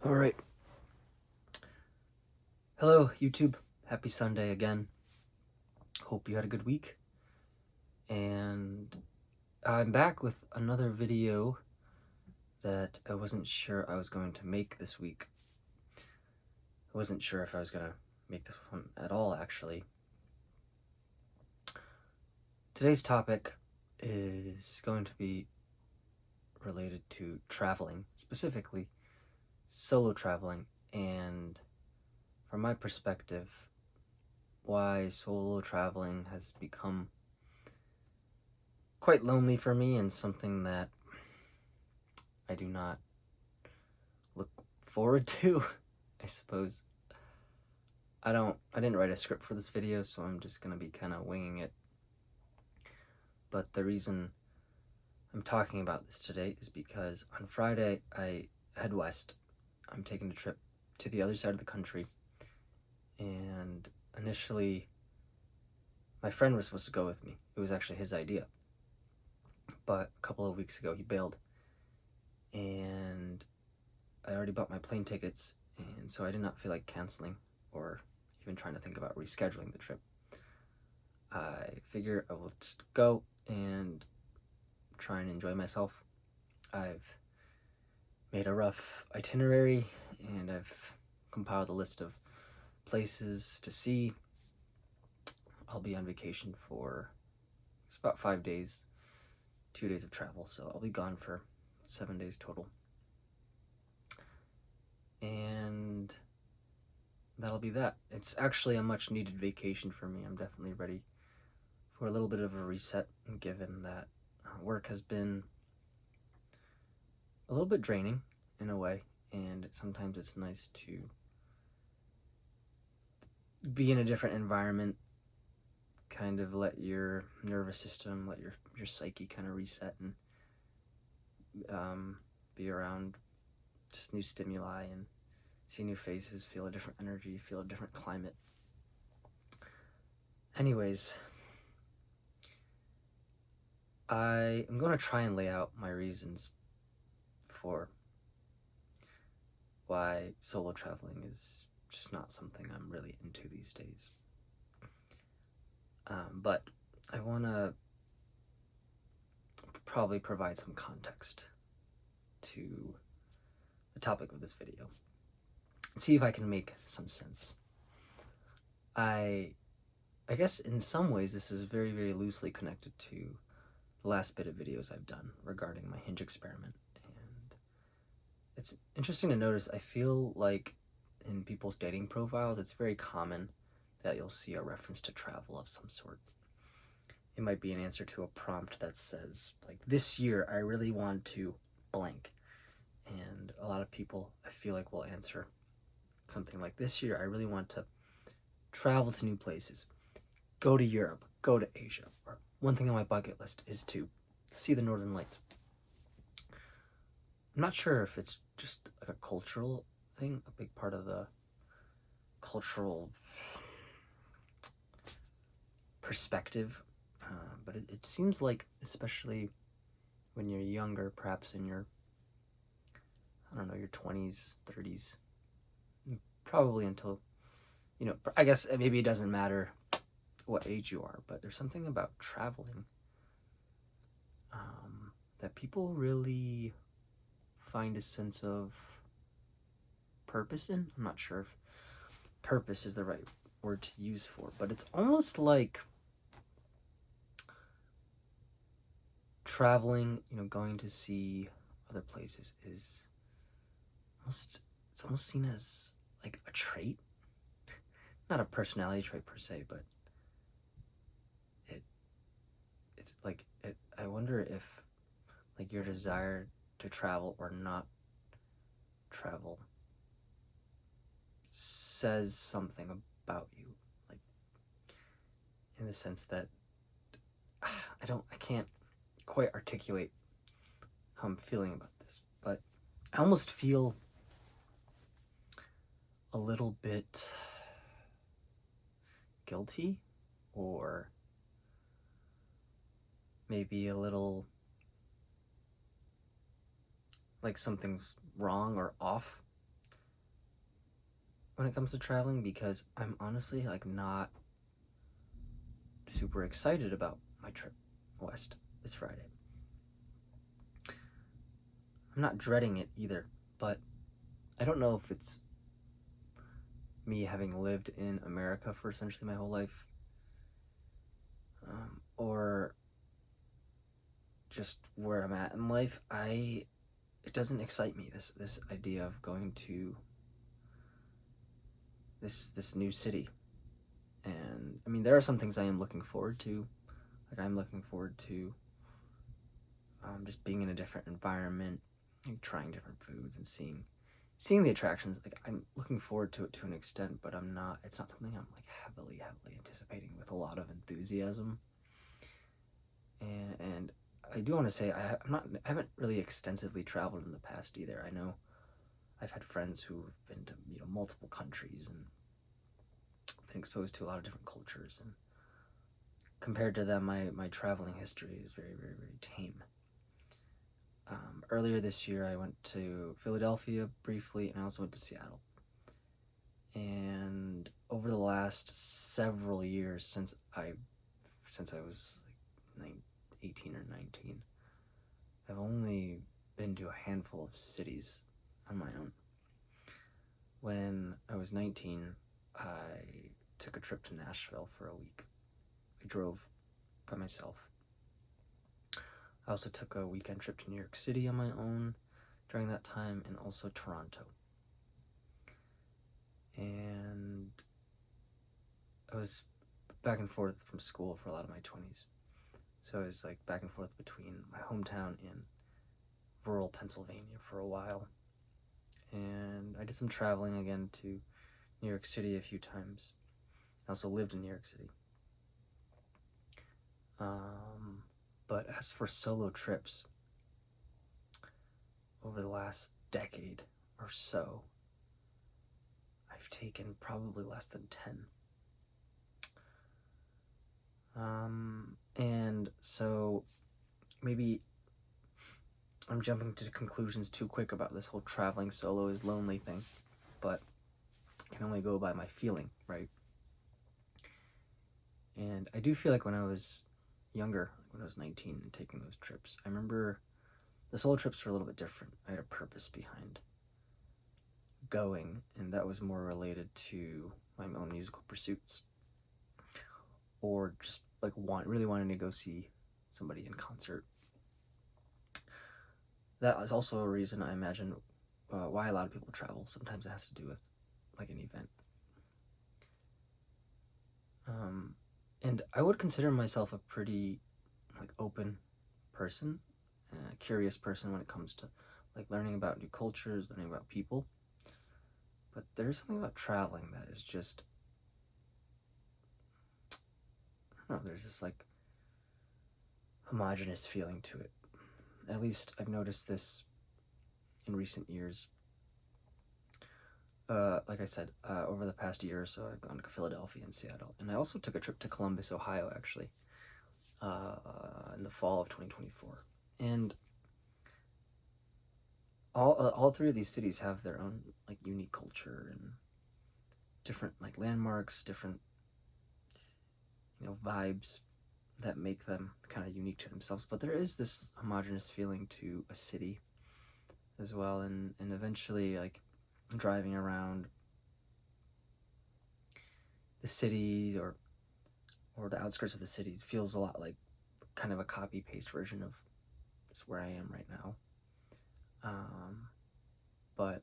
All right. Hello, YouTube. Happy Sunday again. Hope you had a good week. And I'm back with another video that I wasn't sure I was going to make this week. I wasn't sure if I was going to make this one at all, actually. Today's topic is going to be related to traveling, specifically solo traveling, and from my perspective, why solo traveling has become quite lonely for me and something that I do not look forward to, I suppose. I didn't write a script for this video, so I'm just gonna be kind of winging it. But the reason I'm talking about this today is because on Friday I head west. I'm taking a trip to the other side of the country, and initially my friend was supposed to go with me. It was actually his idea, but a couple of weeks ago he bailed, and I already bought my plane tickets, and so I did not feel like canceling or even trying to think about rescheduling the trip. I figure I will just go and try and enjoy myself. I've made a rough itinerary and I've compiled a list of places to see. I'll be on vacation for it's about 5 days, 2 days of travel, so I'll be gone for 7 days total. And that'll be that. It's actually a much needed vacation for me. I'm definitely ready for a little bit of a reset, given that work has been a little bit draining in a way, and sometimes it's nice to be in a different environment, kind of let your nervous system, let your psyche kind of reset and be around just new stimuli and see new faces, feel a different energy, feel a different climate. Anyways, I am going to try and lay out my reasons for why solo traveling is just not something I'm really into these days. But I want to probably provide some context to the topic of this video. See if I can make some sense. I guess in some ways this is very, very loosely connected to the last bit of videos I've done regarding my Hinge experiment. And it's interesting to notice, I feel like in people's dating profiles, it's very common that you'll see a reference to travel of some sort. It might be an answer to a prompt that says, like, this year I really want to blank. And a lot of people, I feel like, will answer something like, this year I really want to travel to new places, go to Europe, go to Asia, or one thing on my bucket list is to see the Northern Lights. I'm not sure if it's just like a cultural thing, a big part of the cultural perspective, but it seems like, especially when you're younger, perhaps in your, I don't know, your 20s, 30s, probably until, I guess maybe it doesn't matter what age you are, but there's something about traveling that people really find a sense of purpose in. I'm not sure if purpose is the right word to use for, but it's almost like traveling, going to see other places is almost seen as like a trait, not a personality trait per se, but it's like I wonder if like your desire to travel or not travel says something about you, like in the sense that I can't quite articulate how I'm feeling about this, but I almost feel a little bit guilty, or maybe a little like something's wrong or off when it comes to traveling, because I'm honestly like not super excited about my trip west this Friday. I'm not dreading it either, but I don't know if it's me having lived in America for essentially my whole life, or just where I'm at in life. It doesn't excite me, this idea of going to this new city. And I mean, there are some things I am looking forward to. Like, I'm looking forward to just being in a different environment, like trying different foods and seeing the attractions. Like, I'm looking forward to it to an extent, but it's not something I'm like heavily anticipating with a lot of enthusiasm. And I do want to say I haven't really extensively traveled in the past either. I know I've had friends who've been to multiple countries and been exposed to a lot of different cultures, and compared to them, my traveling history is very, very, very tame. Earlier this year, I went to Philadelphia briefly, and I also went to Seattle. And over the last several years, since I was like 18 or 19, I've only been to a handful of cities on my own. When I was 19, I took a trip to Nashville for a week. I drove by myself. I also took a weekend trip to New York City on my own during that time, and also Toronto. And I was back and forth from school for a lot of my 20s. So I was like back and forth between my hometown and rural Pennsylvania for a while. And I did some traveling again to New York City a few times. I also lived in New York City. But as for solo trips, over the last decade or so, I've taken probably less than 10. And so maybe I'm jumping to conclusions too quick about this whole traveling solo is lonely thing, but I can only go by my feeling, right? And I do feel like when I was younger, when I was 19 and taking those trips, I remember the solo trips were a little bit different. I had a purpose behind going, and that was more related to my own musical pursuits, or just like really wanting to go see somebody in concert. That is also a reason, I imagine, why a lot of people travel. Sometimes it has to do with like an event. And I would consider myself a pretty like open person, curious person when it comes to like learning about new cultures, learning about people. But there's something about traveling that is just, I don't know, there's this like homogenous feeling to it. At least I've noticed this in recent years. Like I said, over the past year or so, I've gone to Philadelphia and Seattle, and I also took a trip to Columbus, Ohio, actually, in the fall of 2024. And all three of these cities have their own like unique culture and different like landmarks, different vibes that make them kind of unique to themselves. But there is this homogenous feeling to a city as well, and eventually like driving around the city or the outskirts of the cities feels a lot like kind of a copy paste version of just where I am right now. But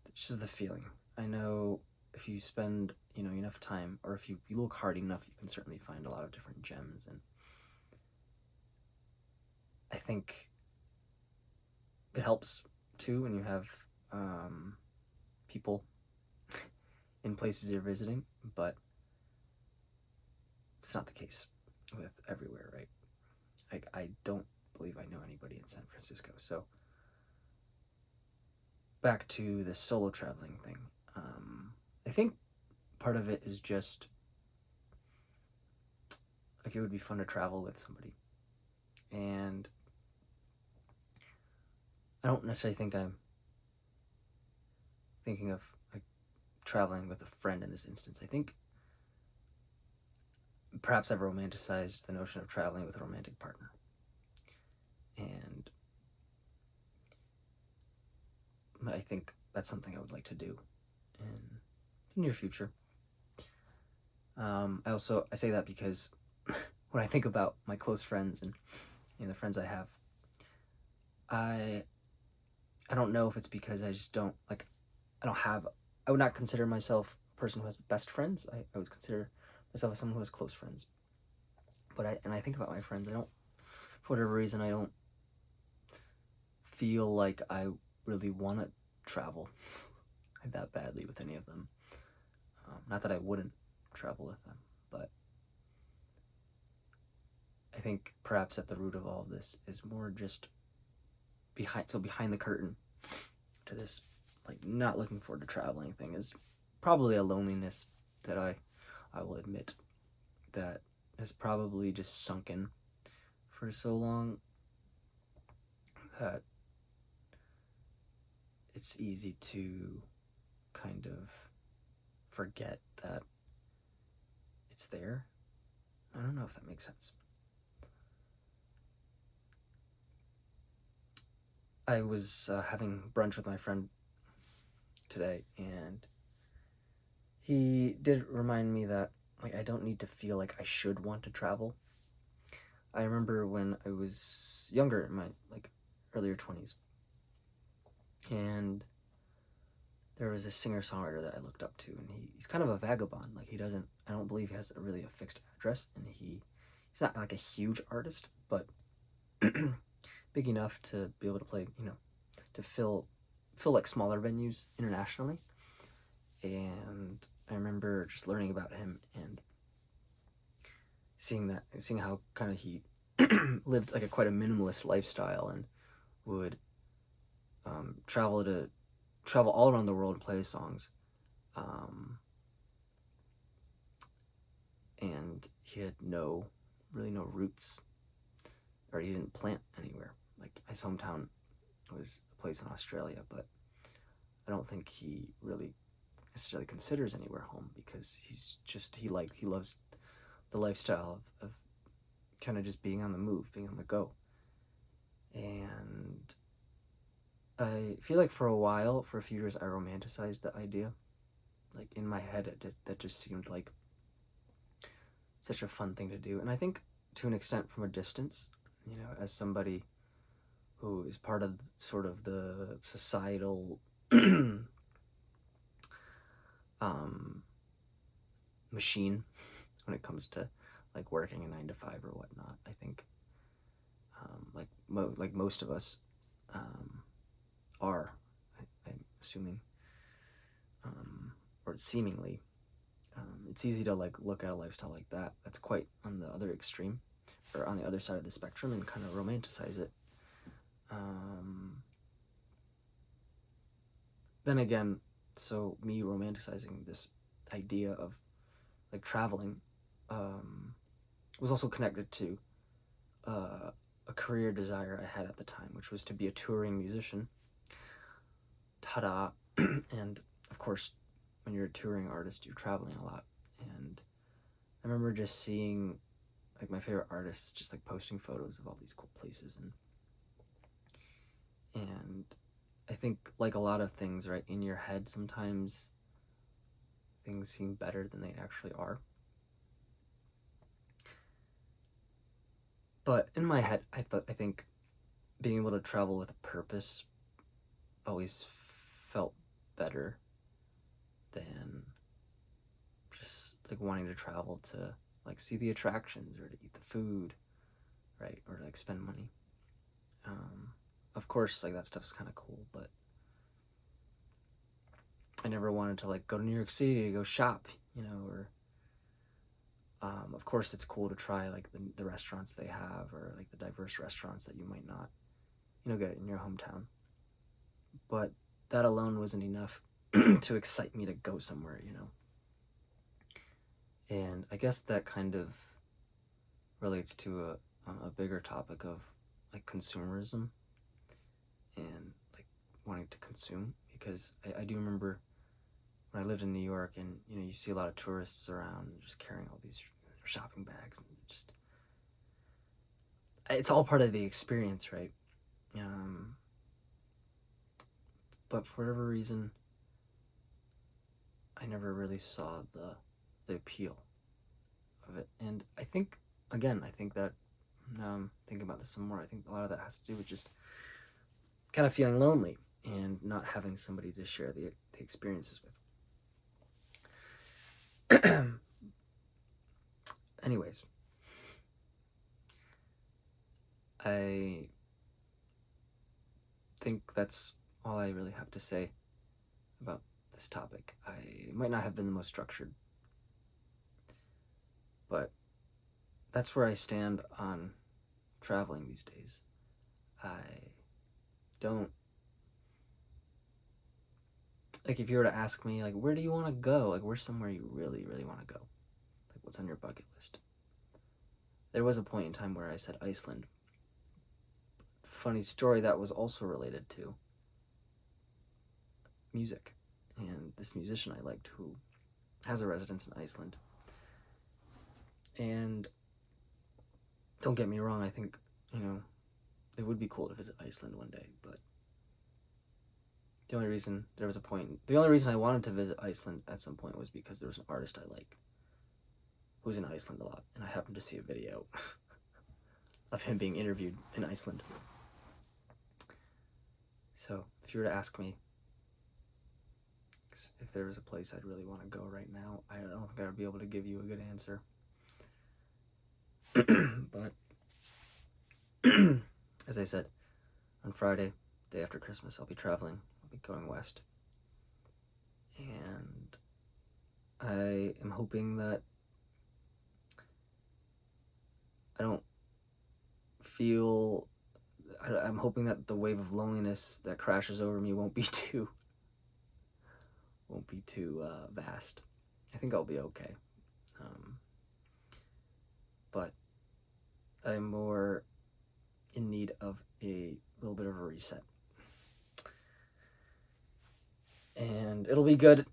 it's just the feeling. I know if you spend enough time, or if you look hard enough, you can certainly find a lot of different gems. And I think it helps too when you have people in places you're visiting, but it's not the case with everywhere, right? Like, I don't believe I know anybody in San Francisco. So back to the solo traveling thing. I think part of it is just like it would be fun to travel with somebody, and I don't necessarily think I'm thinking of like traveling with a friend in this instance, I think perhaps I've romanticized the notion of traveling with a romantic partner. And I think that's something I would like to do in the near future. I say that because when I think about my close friends and the friends I have, I don't know if it's because I just don't like, I would not consider myself a person who has best friends. I would consider myself as someone who has close friends. But I think about my friends, for whatever reason, I don't feel like I really want to travel that badly with any of them. Not that I wouldn't travel with them, but I think perhaps at the root of all of this is more just behind the curtain to this, like, not looking forward to traveling thing is probably a loneliness that I will admit that has probably just sunk in for so long that it's easy to kind of forget that it's there. I don't know if that makes sense. I was having brunch with my friend today, and he did remind me that, like, I don't need to feel like I should want to travel. I remember when I was younger, in my, like, earlier 20s, and there was a singer-songwriter that I looked up to, and he's kind of a vagabond. Like, I don't believe he has really a fixed address, and he's not like a huge artist, but big enough to be able to play, to fill like smaller venues internationally. And I remember just learning about him and seeing how kind of he lived like quite a minimalist lifestyle, and would travel all around the world and play songs. And he had really no roots, or he didn't plant anywhere. Like, his hometown was a place in Australia, but I don't think he really necessarily considers anywhere home, because he loves the lifestyle of kind of just being on the move, being on the go. And I feel like for a few years, I romanticized the idea. Like, in my head, that just seemed like such a fun thing to do. And I think, to an extent, from a distance, as somebody who is part of sort of the societal machine when it comes to like working a 9 to 5 or whatnot. I think like most of us are, I'm assuming, or seemingly, it's easy to like look at a lifestyle like that that's quite on the other extreme, or on the other side of the spectrum, and kind of romanticize it. Then again, so me romanticizing this idea of like traveling was also connected to a career desire I had at the time, which was to be a touring musician. Ta-da! And of course, when you're a touring artist, you're traveling a lot. And I remember just seeing like my favorite artists just like posting photos of all these cool places, and I think, like a lot of things, right, in your head, sometimes things seem better than they actually are. But in my head, I think being able to travel with a purpose always felt better than just like wanting to travel to like see the attractions or to eat the food, right, or to like spend money. Of course, like, that stuff's kind of cool, but I never wanted to like go to New York City to go shop, or of course it's cool to try like the restaurants they have, or like the diverse restaurants that you might not, get in your hometown. But that alone wasn't enough to excite me to go somewhere, And I guess that kind of relates to a bigger topic of like consumerism and like wanting to consume, because I do remember when I lived in New York, and you see a lot of tourists around just carrying all these shopping bags, and just it's all part of the experience, right? But for whatever reason, I never really saw the appeal of it. And I think that now I'm thinking about this some more, I think a lot of that has to do with just kind of feeling lonely and not having somebody to share the experiences with. Anyways, I think that's all I really have to say about this topic. I might not have been the most structured, but that's where I stand on traveling these days. I don't, like, if you were to ask me, like, where do you want to go? Like, where's somewhere you really, really want to go? Like, what's on your bucket list? There was a point in time where I said Iceland. Funny story, that was also related to music. And this musician I liked who has a residence in Iceland. And don't get me wrong, I think, it would be cool to visit Iceland one day, but the only reason I wanted to visit Iceland at some point was because there was an artist I like who's in Iceland a lot, and I happened to see a video of him being interviewed in Iceland. So if you were to ask me if there was a place I'd really want to go right now, I don't think I would be able to give you a good answer. But as I said, on Friday, day after Christmas, I'll be traveling. I'll be going west. And I am hoping that I'm hoping that the wave of loneliness that crashes over me won't be too vast. I think I'll be okay. But I'm more in need of a little bit of a reset. And it'll be good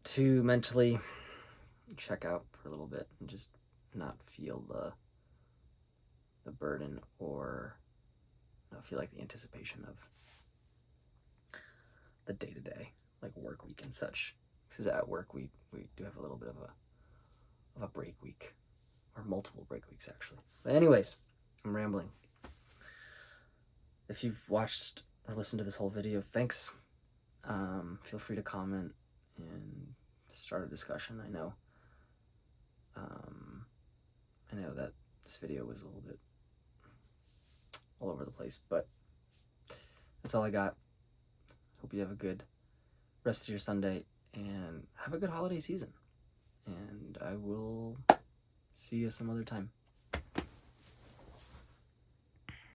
to mentally check out for a little bit and just not feel the burden or not feel like the anticipation of the day-to-day, like work week and such. Because at work we do have a little bit of a break week, or multiple break weeks actually. But anyways, I'm rambling. If you've watched or listened to this whole video, thanks. Feel free to comment and start a discussion. I know that this video was a little bit all over the place, but that's all I got. Hope you have a good rest of your Sunday and have a good holiday season. And I will see you some other time.